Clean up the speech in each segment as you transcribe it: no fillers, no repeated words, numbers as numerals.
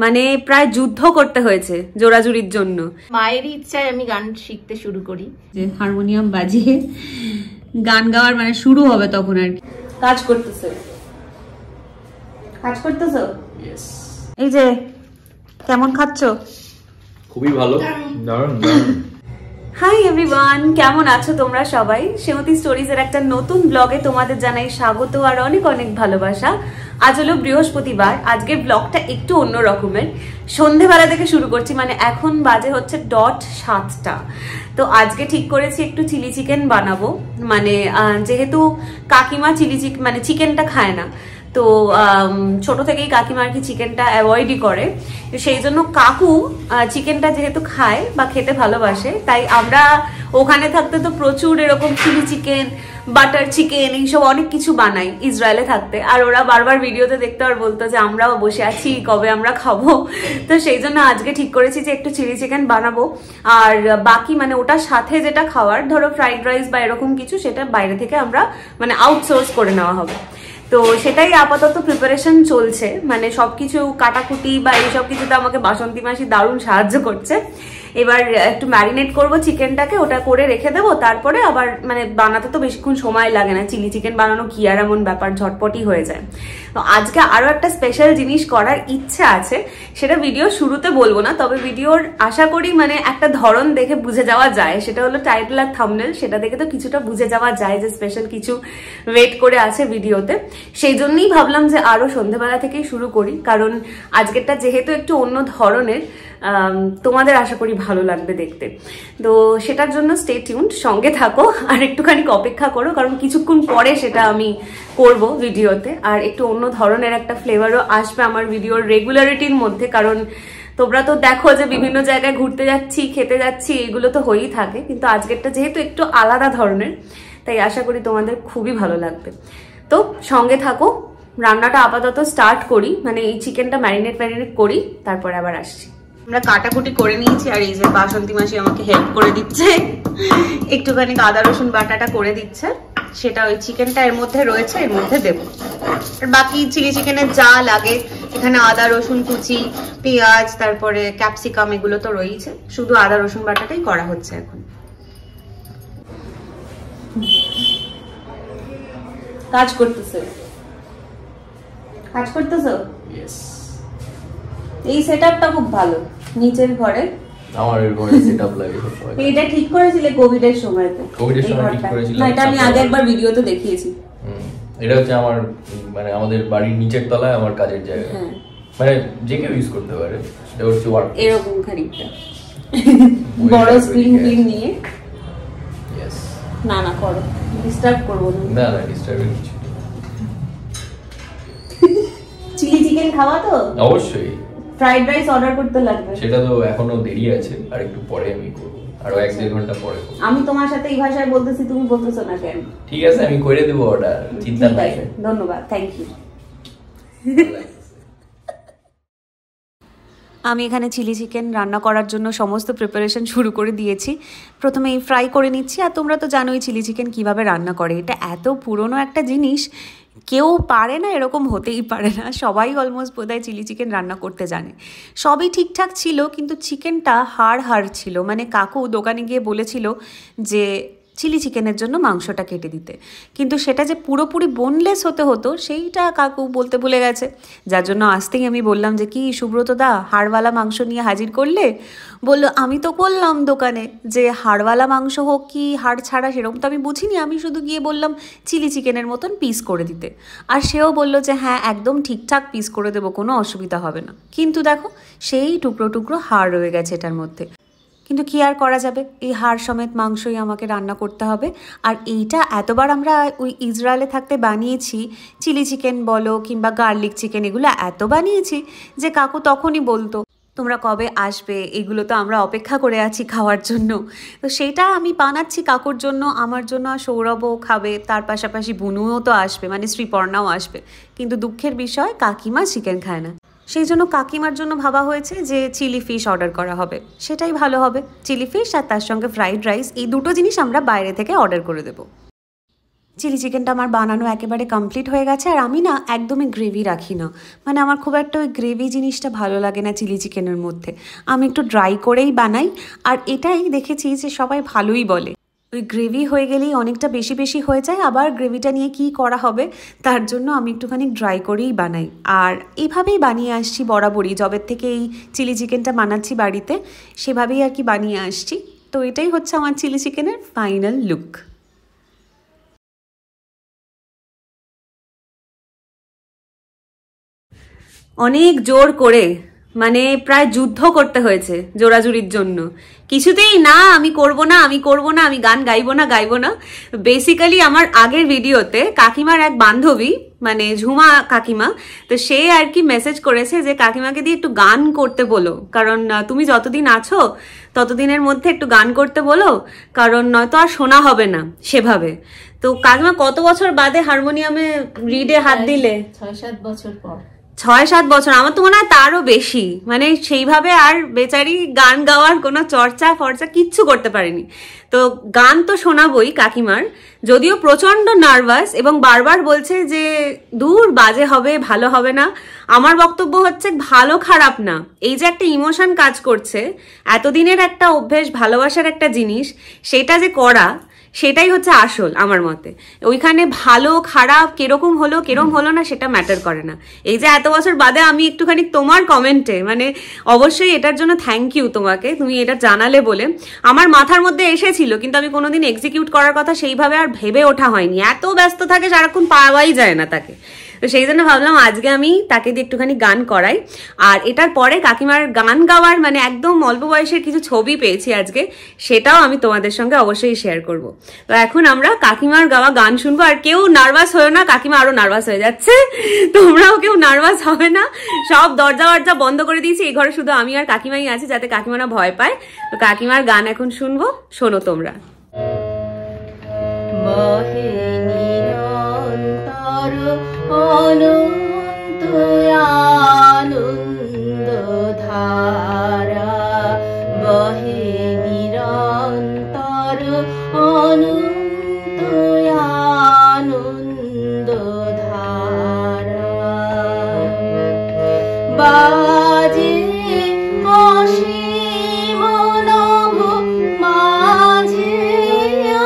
মানে প্রায় যুদ্ধ করতে হয়েছে জোড়াজুড়ির জন্য। মায়েরই ইচ্ছায় আমি গান শিখতে শুরু করি, যে হারমোনিয়াম বাজিয়ে গান গাওয়ার মানে শুরু হবে তখন আর কি। কাজ করতেছে, কাজ করতেছ? এই যে কেমন খাচ্ছ? খুবই ভালো, দারুণ দারুণ। হাই এভরিওয়ান, কেমন আছো তোমরা সবাই? সেমতি স্টোরিজ এর একটা নতুন ব্লগে তোমাদের জানাই স্বাগত আর অনেক অনেক ভালোবাসা। আজ হলো বৃহস্পতিবার, আজকের ব্লগটা একটু অন্য রকমের। সন্ধেবেলা থেকে শুরু করছি, মানে এখন বাজে হচ্ছে 7টা। তো আজকে ঠিক করেছি একটু চিলি চিকেন বানাবো, মানে যেহেতু কাকিমা মানে চিকেনটা খায় না, তো ছোট থেকেই কাকিমা আর কি চিকেনটা অ্যাভয়েডই করে, সেই জন্য কাকু চিকেনটা যেহেতু খায় বা খেতে ভালোবাসে, তাই আমরা ওখানে থাকতে তো প্রচুর এরকম চিলি চিকেন, বাটার চিকেন, এইসব অনেক কিছু বানাই ইসরায়েলে থাকতে। আর ওরা বারবার ভিডিওতে দেখতে আর বলতো যে আমরাও বসে আছি, কবে আমরা খাবো। তো সেই জন্য আজকে ঠিক করেছি যে একটু চিলি চিকেন বানাবো, আর বাকি মানে ওটার সাথে যেটা খাওয়ার, ধরো ফ্রাইড রাইস বা এরকম কিছু, সেটা বাইরে থেকে আমরা মানে আউটসোর্স করে নেওয়া হবে। তো সেটাই আপাতত প্রিপারেশন চলছে, মানে সবকিছু কাটাকুটি বা এইসব কিছুতে আমাকে বাসন্তী মাসি দারুণ সাহায্য করছে। এবার একটু ম্যারিনেট করবো চিকেনটাকে, ওটা করে রেখে দেবো, তারপরে আবার মানে বানাতে তো বেশিক্ষণ সময় লাগে না, চিলি চিকেন বানানো কি আর এমন ব্যাপার, ঝটপটই হয়ে যায়। তো আজকে আরো একটা স্পেশাল জিনিস করার ইচ্ছা আছে, সেটা ভিডিও শুরুতে বলবো না, তবে ভিডিওর আশা করি মানে একটা ধরন দেখে বুঝে যাওয়া যায়, সেটা হলো টাইটেল আর থাম্বনেল, সেটা দেখে তো কিছুটা বুঝে যাওয়া যায় যে স্পেশাল কিছু ওয়েট করে আছে ভিডিওতে। সেই জন্যই ভাবলাম যে আরো সন্ধ্যেবেলা থেকেই শুরু করি, কারণ আজকেরটা যেহেতু একটু অন্য ধরনের, তোমাদের আশা করি ভালো লাগবে দেখতে। তো সেটার জন্য স্টে টিউনড, সঙ্গে থাকো আর একটুখানি অপেক্ষা করো, কারণ কিছুক্ষণ পরে সেটা আমি করব ভিডিওতে, আর একটু অন্য ধরনের একটা ফ্লেভারও আসবে আমার ভিডিওর রেগুলারিটির মধ্যে। কারণ তোমরা তো দেখো যে বিভিন্ন জায়গায় ঘুরতে যাচ্ছি, খেতে যাচ্ছি, এগুলো তো হয়েই থাকে, কিন্তু আজকেরটা যেহেতু একটু আলাদা ধরনের, তাই আশা করি তোমাদের খুবই ভালো লাগবে। তো সঙ্গে থাকো, রান্নাটা আপাতত স্টার্ট করি, মানে এই চিকেনটা ম্যারিনেট করি, তারপরে আবার আসছি। আমরা কাটাকুটি করে নিয়েছি, আর এই যে বাসন্তী মাসি আমাকে হেল্প করে দিচ্ছে, একটুখানি আদা রসুন বাটাটা করে দিচ্ছে, সেটা ওই চিকেনটা এর মধ্যে রয়েছে, এর মধ্যে দেবো। আর বাকি চিলি চিকেনের যা লাগে এখানে আদা রসুন কুচি, পেঁয়াজ, তারপরে ক্যাপসিকাম, এগুলো তো রয়েছে, শুধু আদা রসুন বাটাটাই করা হচ্ছে এখন। কাজ করতেছে, কাজ করতেছো? এই সেটআপটা খুব ভালো, নিচের ঘরে আমার এর ঘরে সেটআপ লাগে সব সময়। এটা ঠিক করেছিলে কোভিড এর সময়তে? কোভিড এর সময় ঠিক করেছিলাম, না এটা আমি আগে একবার ভিডিওতে দেখিয়েছি। এটা হচ্ছে আমার মানে আমাদের বাড়ির নিচের তলায় আমার কাজের জায়গা, মানে যে কেউ ইউজ করতে পারে, সেটা হচ্ছে ওয়ার্ক এরকম খানিকটা বড় স্ক্রিন নিয়ে। यस, না না করো, ডিস্টার্ব করব না। না না ডিস্টার্বের কিছু নেই। চিলি চিকেন খাওয়া তো? অবশ্যই। ফ্রাইড রাইস অর্ডার করতে লাগবে, সেটা তো এখনো দেরি আছে, আর একটু পরে আমি করব, আরো 1-1.5 ঘন্টা পরে করব। আমি তোমার সাথে এই ভাষায় বলতেছি, তুমি বলতেছো না কেন? ঠিক আছে, আমি করে দেব অর্ডার, চিন্তা নাই। ধন্যবাদ, থ্যাংক ইউ। আমি এখানে চিলি চিকেন রান্না করার জন্য সমস্ত প্রিপারেশন শুরু করে দিয়েছি। প্রথমে এই ফ্রাই করে নিচ্ছি, আর তোমরা তো জানোই চিলি চিকেন কিভাবে রান্না করে। এটা এত পুরনো একটা জিনিস, কেউ পারে না এরকম হতেই পারে না, সবাই অলমোস্ট বোধহয় চিলি চিকেন রান্না করতে জানে। সবই ঠিকঠাক ছিল, কিন্তু চিকেনটা হাড় ছিল, মানে কাকু দোকানে গিয়ে বলেছিল যে চিলি চিকেনের জন্য মাংসটা কেটে দিতে, কিন্তু সেটা যে পুরোপুরি বোনলেস হতে হতো সেইটা কাকু বলতে ভুলে গেছে। যার জন্য আসতেই আমি বললাম যে কি সুব্রত দা, হাড়ওয়ালা মাংস নিয়ে হাজির করলে? বললো আমি তো বললাম দোকানে যে হাড়ওয়ালা মাংস হোক কি হাড় ছাড়া সেরকম তো আমি বুঝিনি, আমি শুধু গিয়ে বললাম চিলি চিকেনের মতন পিস করে দিতে। আর সেও বললো যে হ্যাঁ একদম ঠিকঠাক পিস করে দেবো, কোনো অসুবিধা হবে না। কিন্তু দেখো সেই টুকরো টুকরো হাড় রয়ে গেছে এটার মধ্যে। কিন্তু কি আর করা যাবে, এই হাড় সমেত মাংসই আমাকে রান্না করতে হবে। আর এইটা এতবার আমরা ওই ইসরায়েলে থাকতে বানিয়েছি, চিলি চিকেন বলো কিংবা গার্লিক চিকেন, এগুলো এত বানিয়েছি যে কাকু তখনই বলতো তোমরা কবে আসবে, এগুলো তো আমরা অপেক্ষা করে আছি খাওয়ার জন্য। তো সেইটা আমি বানাচ্ছি কাকুর জন্য, আমার জন্য, আর সৌরভও খাবে, তার পাশাপাশি বুনুও তো আসবে, মানে শ্রীপর্ণাও আসবে। কিন্তু দুঃখের বিষয় কাকিমা চিকেন খায় না, সেই জন্য কাকিমার জন্য ভাবা হয়েছে যে চিলি ফিশ অর্ডার করা হবে, সেটাই ভালো হবে। চিলি ফিশ আর তার সঙ্গে ফ্রাইড রাইস, এই দুটো জিনিস আমরা বাইরে থেকে অর্ডার করে দেবো। চিলি চিকেনটা আমার বানানো একেবারে কমপ্লিট হয়ে গেছে। আর আমি না একদমই গ্রেভি রাখি না, মানে আমার খুব একটা ওই গ্রেভি জিনিসটা ভালো লাগে না চিলি চিকেনের মধ্যে। আমি একটু ড্রাই করেই বানাই, আর এটাই দেখেছি যে সবাই ভালোই বলে। ওই গ্রেভি হয়ে গেলেই অনেকটা বেশি বেশি হয়ে যায়, আবার গ্রেভিটা নিয়ে কি করা হবে তার জন্য আমি একটুখানি ড্রাই করেই বানাই। আর এইভাবেই বানিয়ে আসছি বরাবরই, যবের থেকে এই চিলি চিকেনটা বানাচ্ছি বাড়িতে সেভাবেই আর কি বানিয়ে আসছি। তো এটাই হচ্ছে আমার চিলি চিকেনের ফাইনাল লুক। অনেক জোর করে, মানে প্রায় যুদ্ধ করতে হয়েছে জোড়াজুড়ির জন্য। কিছুতেই না, আমি করব না, আমি করব না, আমি গান গাইবো না। বেসিক্যালি আমার আগের ভিডিওতে কাকিমার এক বান্ধবী, মানে ঝুমা কাকিমা, তো সে আর কি মেসেজ করেছে যে কাকিমাকে দিয়ে একটু গান করতে বলো, কারণ তুমি যতদিন আছো ততদিনের মধ্যে একটু গান করতে বলো, কারণ নয়তো আর শোনা হবে না সেভাবে। তো কাকিমা কত বছর বাদে হারমোনিয়ামে রিডে হাত দিলে? 6-7 বছর পর। 6-7 বছর, আমার তো মনে হয় তারও বেশি। মানে সেইভাবে আর বেচারি গান গাওয়ার কোনো চর্চা ফর্চা কিচ্ছু করতে পারেনি। তো গান তো শোনাবই কাকিমার, যদিও প্রচন্ড নার্ভাস এবং বারবার বলছে যে দূর বাজে হবে, ভালো হবে না। আমার বক্তব্য হচ্ছে ভালো খারাপ না, এই যে একটা ইমোশন কাজ করছে, এতদিনের একটা অভ্যেস, ভালোবাসার একটা জিনিস, সেটা যে করা, সেটাই হচ্ছে আসল আমার মতে। ওইখানে ভালো খারাপ কেরকম হলো না সেটা ম্যাটার করে না। এই যে এত বছর বাদে আমি একটুখানি তোমার কমেন্টে, মানে অবশ্যই এটার জন্য থ্যাংক ইউ তোমাকে, তুমি এটা জানালে বলে। আমার মাথার মধ্যে এসেছিল, কিন্তু আমি কোনোদিন এক্সিকিউট করার কথা সেইভাবে আর ভেবে ওঠা হয়নি, এত ব্যস্ত থাকে সারাক্ষণ পাওয়াই যায় না তাকে। তো সেই জন্য ভাবলাম আজকে আমি তাকে দিয়ে একটুখানি গান করাই। আর এটার পরে কাকিমার গান গাওয়ার মানে একদম অল্প বয়সের কিছু ছবি পেয়েছি আজকে, সেটাও আমি তোমাদের সঙ্গে অবশ্যই শেয়ার করব। তো এখন আমরা কাকিমার গাওয়া গান শুনবো। আর কেউ নার্ভাস হয়েও না, কাকিমা আরো নার্ভাস হয়ে যাচ্ছে, তোমরাও কেউ নার্ভাস হবে না। সব দরজা বন্ধ করে দিয়েছি, এই ঘরে শুধু আমি আর কাকিমাই আছি, যাতে কাকিমা না ভয় পায়। তো কাকিমার গান এখন শুনবো, শোনো তোমরা। অনন্ত আনন্দ ধারা বহে নিরন্তর, অনন্ত আনন্দ ধারা বাজে অসীম নভ মাঝে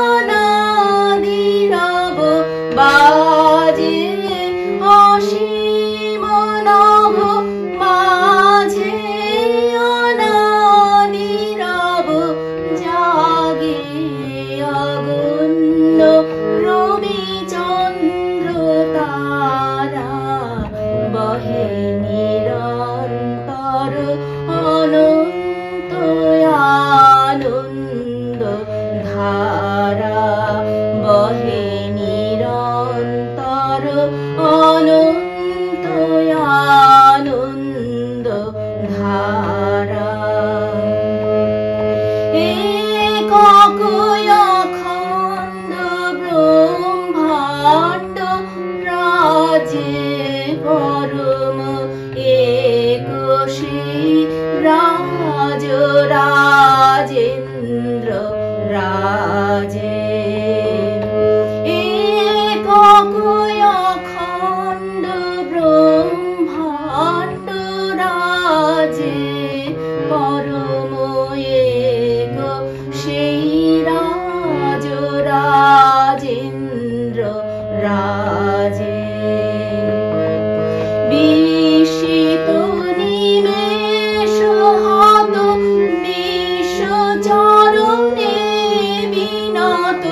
অনাদিরব, বাজে অসীম নভ মাঝে অনাদিরব, জাগে অগণ্য রবি চন্দ্র তারা বহে নিরন্তর, অনন্ত আনন্দ ধারা বহে নিরন্তর, অনন্ত আনন্দ ধারা একক অখণ্ড ব্রহ্মাণ্ড রাজে পরম একোষী রাজ রাজেন্দ্র রাজে একক অখণ্ড ব্রহ্মাণ্ড রাজে পরম এক সেই রাজ রাজেন্দ্র রাজে বিস্মিত নিমেষ হত বিশ্বচরণে বিনত,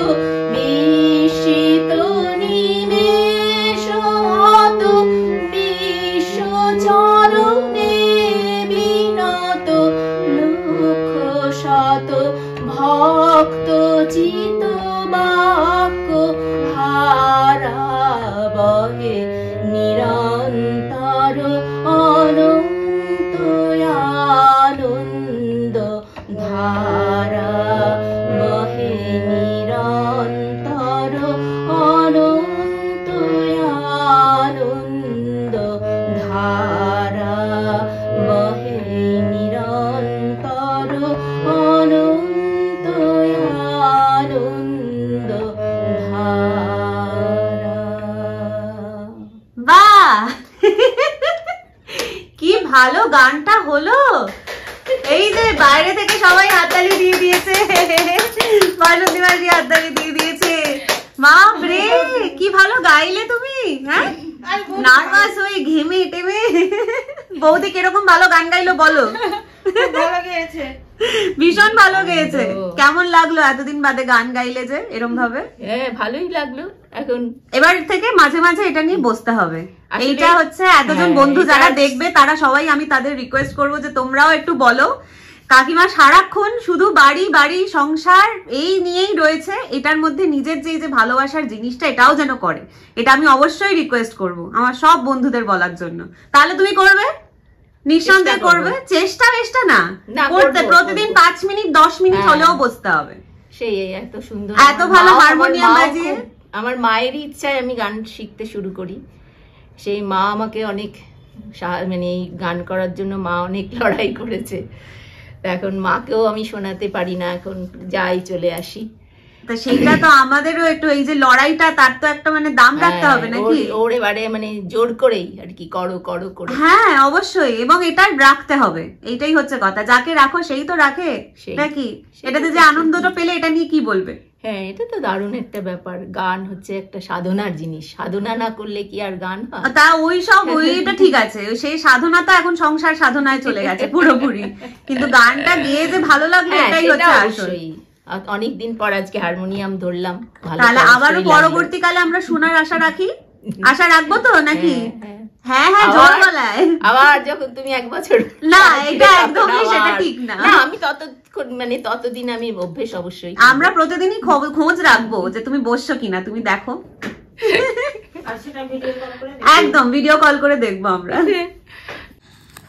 বিস্মিত নিমেষ হত বিশ্বচরণে বিনত, লক্ষ শত ভক্ত চিত বাক্য হারা বহে নিরন্তর, অনন্ত আনন্দ ধারা বহে নিরন্তর, অনন্ত আনন্দ ধারা বহে নিরন্তর, অনন্ত আনন্দ ধারা। ভালো গানটা হলো। এই যে বাইরে থেকে সবাই হাততালি দিয়ে দিয়েছে, বাসন্তী মাসি হাততালি দিয়ে দিয়েছে। বাপ রে কি ভালো গাইলে তুমি। হ্যাঁ নার্ভাস হয়ে ঘেমে টেমে বৌদি কিরকম ভালো গান গাইলো বলো। ভালো গেয়েছে, ভীষণ ভালো গেয়েছে। কেমন লাগলো এতদিন বাদে গান গাইলে যে এরকম ভাবে? হ্যাঁ ভালোই লাগলো। এখন এবার থেকে মাঝে মাঝে এটা নিয়ে বসতে হবে। এইটা হচ্ছে এতজন বন্ধু যারা দেখবে তারা সবাই, আমি তাদের রিকোয়েস্ট করবো যে তোমরাও একটু বলো কাকিমা সারাক্ষণ শুধু বাড়ি বাড়ি সংসার এই নিয়েই রয়েছে, এটার মধ্যে নিজের যে ভালোবাসার জিনিসটা এটাও যেন করে। এটা আমি অবশ্যই রিকোয়েস্ট করব আমার সব বন্ধুদের বলার জন্য। তাহলে তুমি করবে? নিঃসন্দেহে করবে। চেষ্টা না করতে, প্রতিদিন 5 মিনিট 10 মিনিট হলেও বসতে হবে। সেই এত সুন্দর, এত ভালো হারমোনিয়াম বাজিয়ে। আমার মায়েরই ইচ্ছায় আমি গান শিখতে শুরু করি। সেই মা আমাকে অনেক মানে এই গান করার জন্য মা অনেক লড়াই করেছে। এখন মাকেও আমি শোনাতে পারি না, এখন যাই চলে আসি। তো সেইটা তো আমাদেরও একটু এই যে লড়াইটা, তার তো একটা মানে দাম রাখতে হবে নাকি? ওরে বারে মানে জোর করেই আর কি করো করে। হ্যাঁ অবশ্যই, এবং এটা রাখতে হবে, এইটাই হচ্ছে কথা। যাকে রাখো সেই তো রাখে নাকি? এটাতে যে আনন্দটা পেলে এটা নিয়ে কি বলবে? হ্যাঁ এটা তো দারুণ একটা ব্যাপার। গান হচ্ছে একটা সাধনার জিনিস, সাধনা না করলে কি আর গান হয়? তা ওইটা ঠিক আছে, সেই সাধনা তো এখন সংসার সাধনায় চলে গেছে পুরোপুরি, কিন্তু গানটা গেয়ে যে ভালো লাগলো এটাই হচ্ছে আসল। অনেকদিন পর আজকে হারমোনিয়াম ধরলাম, তাহলে আবারও পরবর্তীকালে আমরা শোনার আশা রাখি। আশা রাখবো তো নাকি? হ্যাঁ জোর গলায়। আবার যখন তুমি 1 বছর, না এটা একদমই সেটা ঠিক না। আমি ততদিন আমি অভ্যেস অবশ্যই। আমরা প্রতিদিনই খোঁজ রাখবো যে তুমি বসছো কিনা, তুমি দেখো। একদম ভিডিও কল করে দেখবো আমরা।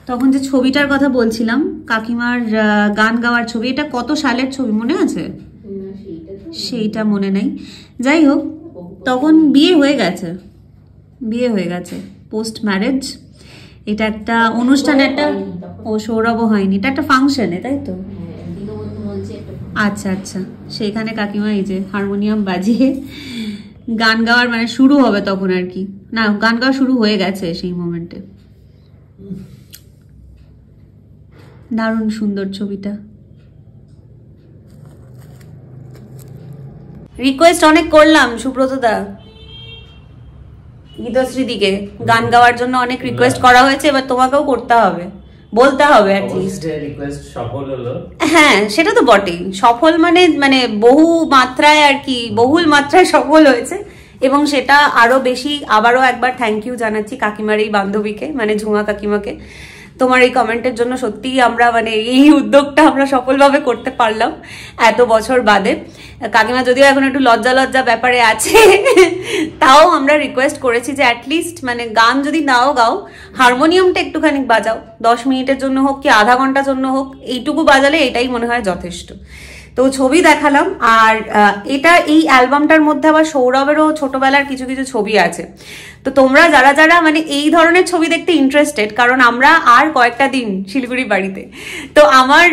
তখন যে ছবিটার কথা বলছিলাম, কাকিমার গান গাওয়ার ছবি, এটা কত সালের ছবি মনে আছে? সেইটা মনে নেই। যাই হোক, তখন বিয়ে হয়ে গেছে পোস্ট ম্যারেজ। এটা একটা অনুষ্ঠান, একটা সৌরভ হয়নি, এটা একটা ফাংশনে, তাই তো? আচ্ছা সেইখানে কাকিমা এই যে হারমোনিয়াম বাজিয়ে গান গাওয়ার মানে শুরু হবে তখন আর কি, না গান গাওয়া শুরু হয়ে গেছে সেই মোমেন্টে। দারুণ সুন্দর ছবিটা। রিকোয়েস্ট অনেক করলাম সুব্রত দা, গীতশ্রী দিকে গান গাওয়ার জন্য অনেক রিকোয়েস্ট করা হয়েছে, এবার তোমাকেও করতে হবে, বলতে হবে অ্যাটলিস্ট। রিকোয়েস্ট সফল হলো। হ্যাঁ সেটা তো বটেই, সফল মানে বহু মাত্রায় আর কি, বহুল মাত্রায় সফল হয়েছে। এবং সেটা আরো বেশি, আবারও একবার থ্যাংক ইউ জানাচ্ছি কাকিমার এই বান্ধবীকে, মানে ঝুমা কাকিমাকে। তোমার এই কমেন্টের জন্য সত্যিই আমরা মানে এই উদ্যোগটা আমরা সফলভাবে করতে পারলাম এত বছর বাদে। কাকিমা যদিও এখন একটু লজ্জা ব্যাপারে আছে, তাও আমরা রিকোয়েস্ট করেছি যে অ্যাটলিস্ট মানে গান যদি নাও গাও, হারমোনিয়ামটা একটুখানি বাজাও, 10 মিনিটের জন্য হোক কি আধা ঘন্টার জন্য হোক, এইটুকু বাজালে এটাই মনে হয় যথেষ্ট। তো ছবি দেখালাম। আর এই অ্যালবামটার মধ্যে আবার সৌরভেরও ছোটবেলার কিছু ছবি আছে। তো তোমরা যারা মানে এই ধরনের ছবি দেখতে ইন্টারেস্টেড, কারণ আমরা আর কয়েকটা দিন শিলিগুড়ি বাড়িতে, তো আমার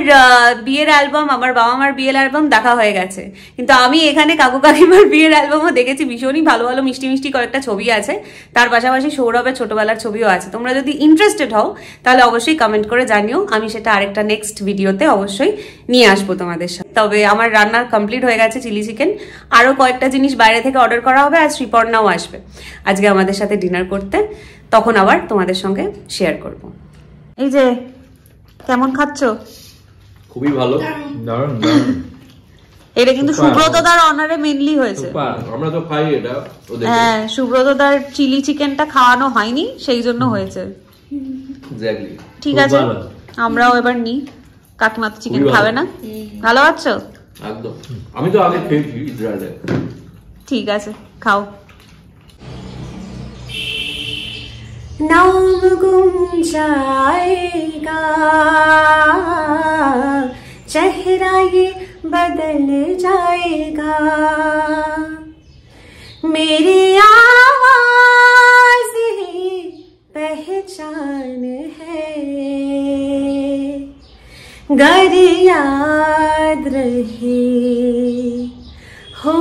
বিয়ের অ্যালবাম, আমার বাবা মার বিয়ের অ্যালবাম দেখা হয়ে গেছে, কিন্তু আমি এখানে কাকু কাকিমার বিয়ের অ্যালবামও দেখেছি। ভীষণই ভালো মিষ্টি কয়েকটা ছবি আছে, তার পাশাপাশি সৌরভের ছোটবেলার ছবিও আছে। তোমরা যদি ইন্টারেস্টেড হও তাহলে অবশ্যই কমেন্ট করে জানিও, আমি সেটা আরেকটা নেক্সট ভিডিওতে অবশ্যই নিয়ে আসবো তোমাদের সাথে। তবে আমার রান্না কমপ্লিট হয়ে গেছে, চিলি চিকেন। আরো কয়েকটা জিনিস বাইরে থেকে অর্ডার করা হবে, আর শ্রীপর্ণাও আসবে আজকে আমাদের সাথে ডিনার করতে, তখন আবার তোমাদের সঙ্গে শেয়ার করব। এই যে কেমন খাচ্ছো? খুবই ভালো, দারুণ। এটা কিন্তু সুব্রতদার অনারে মেনলি হয়েছে। আমরা তো খাই এটা। হ্যাঁ সুব্রতদার চিলি চিকেনটা খাওয়ানো হয়নি, সেই জন্য হয়েছে। ঠিক আছে, আমরাও এবার নিই। কাকিমা তো চিকেন খাবে না, ভালো আছো? একদম, আমি তো আগে খেয়েছি ইসরায়েলে। ঠিক আছে খাও। नाम गुम जाएगा, चेहरा ये बदल जाएगा, मेरी आवाज ही पहचान है, गर याद रहे हो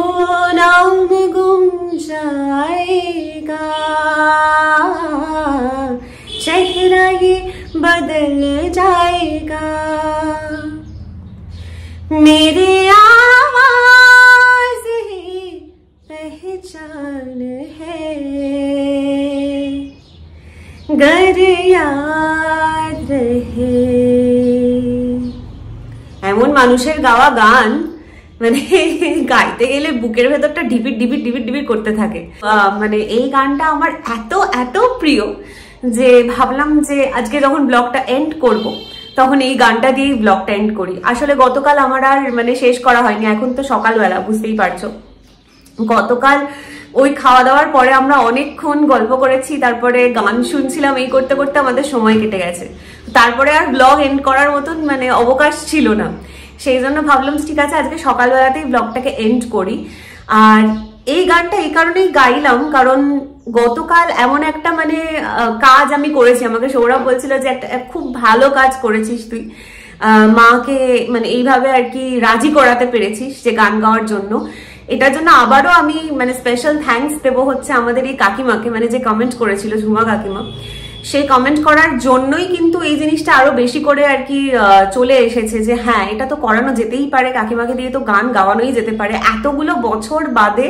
नाम गुम जाएगा, चेहरा ये बदल जाएगा। मेरे आवाज ही पहचान है, गर याद रहे। এমন মানুষের গাওয়া গান মানে গাইতে গেলে বুকের ভেতরটা ঢিপির ঢিপির ঢিপির ঢিপির করতে থাকে। মানে এই গানটা আমার এত এত প্রিয় যে ভাবলাম যে আজকে যখন ব্লগটা এন্ড করব তখন এই গানটা দিয়েই ব্লগটা এন্ড করি। আসলে গতকাল আমার আর মানে শেষ করা হয়নি, এখন তো সকালবেলা, বুঝতেই পারছো। গতকাল ওই খাওয়া দাওয়ার পরে আমরা অনেকক্ষণ গল্প করেছি, তারপরে গান শুনছিলাম, এই করতে করতে আমাদের সময় কেটে গেছে। তারপরে আর ব্লগ এন্ড করার মতন মানে অবকাশ ছিল না, সেই জন্য ভাবলাম ঠিক আছে আজকে সকালবেলাতেই ব্লগটাকে এন্ড করি। আর এই গানটা এই কারণেই গাইলাম কারণ গতকাল এমন একটা মানে কাজ আমি করেছি, আমাকে সৌরভ বলছিল যে একটা খুব ভালো কাজ করেছিস তুই, মাকে মানে এইভাবে আর কি রাজি করাতে পেরেছিস যে গান গাওয়ার জন্য। এটার জন্য আবারও আমি মানে স্পেশাল থ্যাঙ্কস দেবো হচ্ছে আমাদের এই কাকিমাকে, মানে যে কমেন্ট করেছিল ঝুমা কাকিমা, সেই কমেন্ট করার জন্যই কিন্তু এই জিনিসটা আরো বেশি করে আর কি চলে এসেছে যে হ্যাঁ এটা তো করানো যেতেই পারে, কাকিমাকে দিয়ে তো গান গাওয়ানোই যেতে পারে। এতগুলো বছর বাদে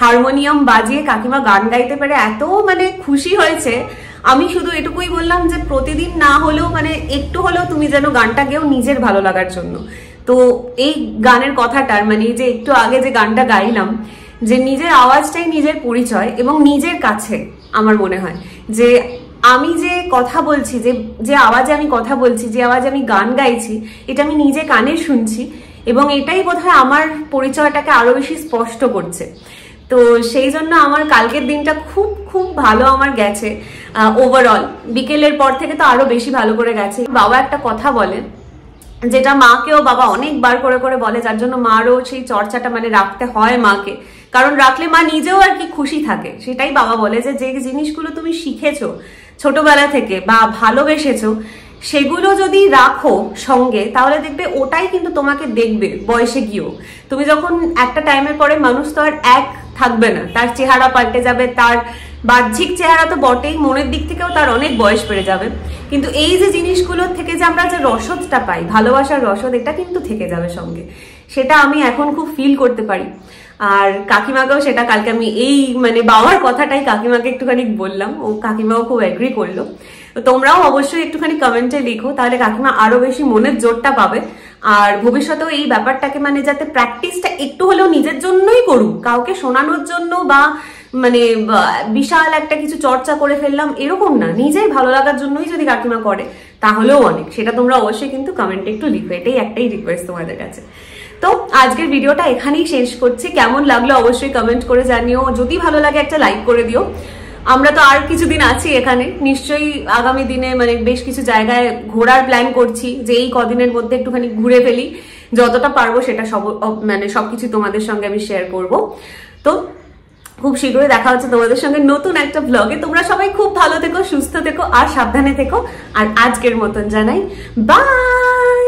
হারমোনিয়াম বাজিয়ে কাকিমা গান গাইতে পারে, এত মানে খুশি হয়েছে। আমি শুধু এটুকুই বললাম যে প্রতিদিন না হলেও মানে একটু হলেও তুমি যেন গানটা গেও নিজের ভালো লাগার জন্য। তো এই গানের কথাটার মানে যে একটু আগে যে গানটা গাইলাম, যে নিজের আওয়াজটাই নিজের পরিচয় এবং নিজের কাছে আমার মনে হয় যে আমি যে কথা বলছি, যে আওয়াজে আমি কথা বলছি, যে আওয়াজে আমি গান গাইছি, এটা আমি নিজে কানে শুনছি এবং এটাই বোধহয় আমার পরিচয়টাকে আরো বেশি স্পষ্ট করছে। তো সেই জন্য আমার কালকের দিনটা খুব খুব ভালো আমার গেছে ওভারঅল। বিকেলের পর থেকে তো আরো বেশি ভালো করে গেছে। বাবা একটা কথা বলে যেটা মাকেও বাবা অনেকবার করে করে বলে, যার জন্য মারও সেই চর্চাটা মানে রাখতে হয় মাকে, কারণ রাখলে মা নিজেও আর কি খুশি থাকে। সেটাই বাবা বলে যে যে জিনিসগুলো তুমি শিখেছো ছোটবেলা থেকে বা ভালোবেসেছো সেগুলো যদি রাখো সঙ্গে তাহলে দেখবে ওটাই কিন্তু তোমাকে দেখবে বয়সে গিয়েও। তুমি যখন একটা টাইমের পরে মানুষ তো আর এক থাকবে না, তার চেহারা পাল্টে যাবে, তার বাহ্যিক চেহারা তো বটেই, মনের দিক থেকেও তার অনেক বয়স বেড়ে যাবে, কিন্তু এই যে জিনিসগুলোর থেকে যে আমরা যে রসদটা পাই, ভালোবাসার রসদ, এটা কিন্তু থেকে যাবে সঙ্গে। সেটা আমি এখন খুব ফিল করতে পারি। আর কাকিমাকেও সেটা কালকে আমি এই মানে বাবার কথাটাই কাকিমাকে একটুখানি বললাম, ও কাকিমাও খুব এগ্রি করলো। তোমরাও অবশ্যই একটুখানি কমেন্টে লিখো, তাহলে কাকিমা আরো বেশি মনের জোরটা পাবে। আর ভবিষ্যতেও এই ব্যাপারটাকে মানে যাতে প্র্যাকটিসটা একটু হলেও নিজের জন্যই করুক, কাউকে শোনানোর জন্য বা মানে বিশাল একটা কিছু চর্চা করে ফেললাম এরকম না, নিজের ভালো লাগার জন্যই যদি কাকিমা করে তাহলেও অনেক। সেটা তোমরা অবশ্যই কিন্তু কমেন্টে একটু লিখো, এটাই একটাই রিকোয়েস্ট তোমাদের কাছে। তো আজকের ভিডিওটা এখানেই শেষ করছি। কেমন লাগলো অবশ্যই কমেন্ট করে জানিও, যদি ভালো লাগে একটা লাইক করে দিও। আমরা তো আর কিছুদিন আছি এখানে, নিশ্চয়ই আগামী দিনে মানে বেশ কিছু জায়গায় ঘোরার প্ল্যান করছি, যে এই কদিনের মধ্যে একটুখানি ঘুরে ফেলি, যতটা পারবো সেটা মানে সবকিছু তোমাদের সঙ্গে আমি শেয়ার করব। তো খুব শীঘ্রই দেখা হচ্ছে তোমাদের সঙ্গে নতুন একটা ব্লগে। তোমরা সবাই খুব ভালো থেকো, সুস্থ থেকো আর সাবধানে থেকো। আর আজকের মতন জানাই বাই।